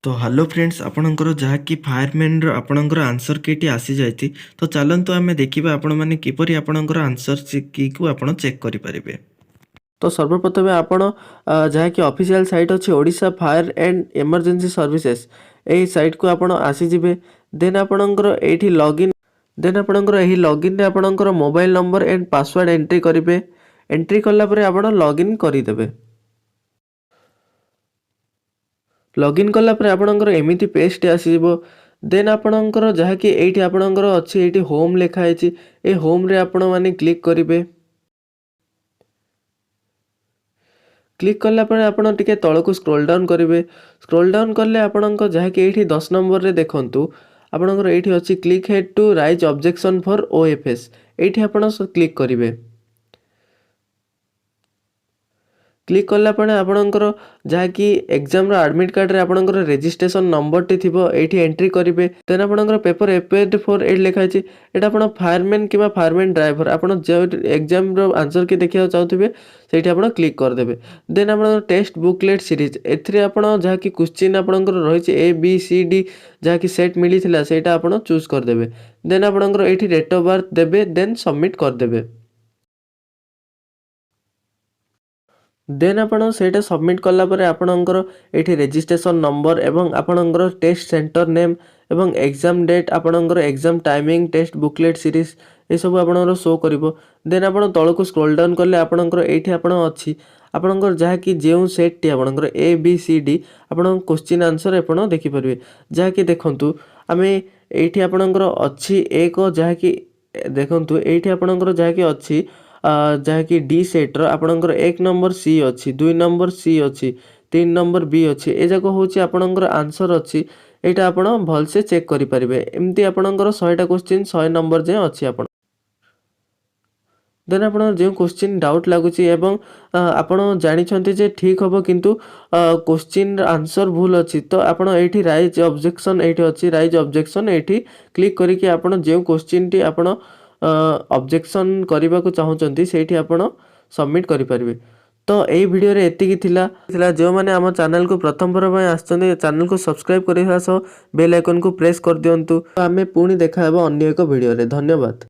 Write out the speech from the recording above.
तो hello friends आपणकर जहाँकि फायरमैन आपणकर आंसर की आसी जाती तो चलतु आम देखा आपण मैंने किपरि आपणकर आंसर की को आपण चेक करें। तो सर्वप्रथम आपण जहाँकि ऑफिशियल साइट अच्छी Odisha fire and emergency services यही साइट को आपण आसीजे देन आपणकर ये लॉगिन देन आपणकर यही लॉगिन रे आपणकर mobile number and password entry करेंगे। एंट्री कलापर आपण लॉगिन करदेवे। लॉगिन कलापर आपणकर एमती पेजटे आसीजिवो। देन आपणकर जहाँकि एठी आपणकर अच्छी एठी होम लिखाई ए होम रे आपण माने क्लिक करेंगे। क्लिक कलापर आपण टिके तलकू स्क्रोल डाउन करेंगे। स्क्रोल डाउन कले आपणकर जहाँकि एठी 10 नंबर रे देखंतु आपणकर एठी अच्छी click head to raise objection for OFS एठी आपण क्लिक करेंगे। क्लिक कलापर आपणकर जहाँकि एग्जाम एडमिट कार्ड रे आपणकर रजिस्ट्रेशन नंबर टी थिबो एठी एंट्री करेंगे। देन आपणकर पेपर अपेयर्ड फॉर एट लिखाई एटा आपण फायरमैन किबा फायरमैन ड्राइवर आपण जो एग्जाम रो आंसर की देखिया चाहथिबे सेठी आपण क्लिक कर देबे। देन आपण टेस्ट बुकलेट सीरीज एथरे आपण जहाँकि क्वेश्चन आपणकर रहिछि ए बी सी डी जहाँकि सेट मिलिथिला सेटा आपण चूज कर देबे। देन आपणकर एठी डेट ऑफ बर्थ देबे देन सबमिट कर देबे। देन आपण सेटा सबमिट कला परे आपणकर एठी रजिस्ट्रेशन नंबर एवं आपणकर टेस्ट सेंटर नेम एवं एग्जाम डेट आपणकर exam timing test booklet series A सब आपणकर शो करिवो। देन आपण तळको स्क्रॉल डाउन करले आपणकर एठी आपण अछि आपणकर जहाँकि जेउ सेट टी आपणकर ए बी सी डी आपण क्वेश्चन आंसर आपण देखि परिबे। जहाँकि देखंतु आमे एठी आपणकर अछि एक जहाँकि देखंतु एठी आपणकर जहाँकि अछि जहाँकि डी सेट्र आपणकर 1 नंबर सी अच्छी 2 नंबर सी अच्छी 3 नंबर बी अच्छी ए जाक हूँ आपणकर आंसर अच्छी यहाँ आप भलसे चेक करेंगे। एमती आपणकर 100टा क्वेश्चन 100 नंबर जाए अच्छी आप देन आप जो क्वेश्चन डाउट लगुच आपण जानते जे ठीक हम किंतु क्वेश्चन आंसर भूल अच्छी तो आपण ये राइज ऑब्जेक्शन ये अच्छी राइज ऑब्जेक्शन ये क्लिक करके आपण जो क्वेश्चन टी आपण ऑब्जेक्शन करने को चाहते से आपण सबमिट करेंगे। तो यही वीडियो रे एतिकी थिला जो मैंने आम चैनल को प्रथम बार आसछन्ते चैनल को सब्सक्राइब करने सह बेल आइकन को प्रेस कर दिंतु। आमे पुणी देखा अन्य एक वीडियो रे। धन्यवाद।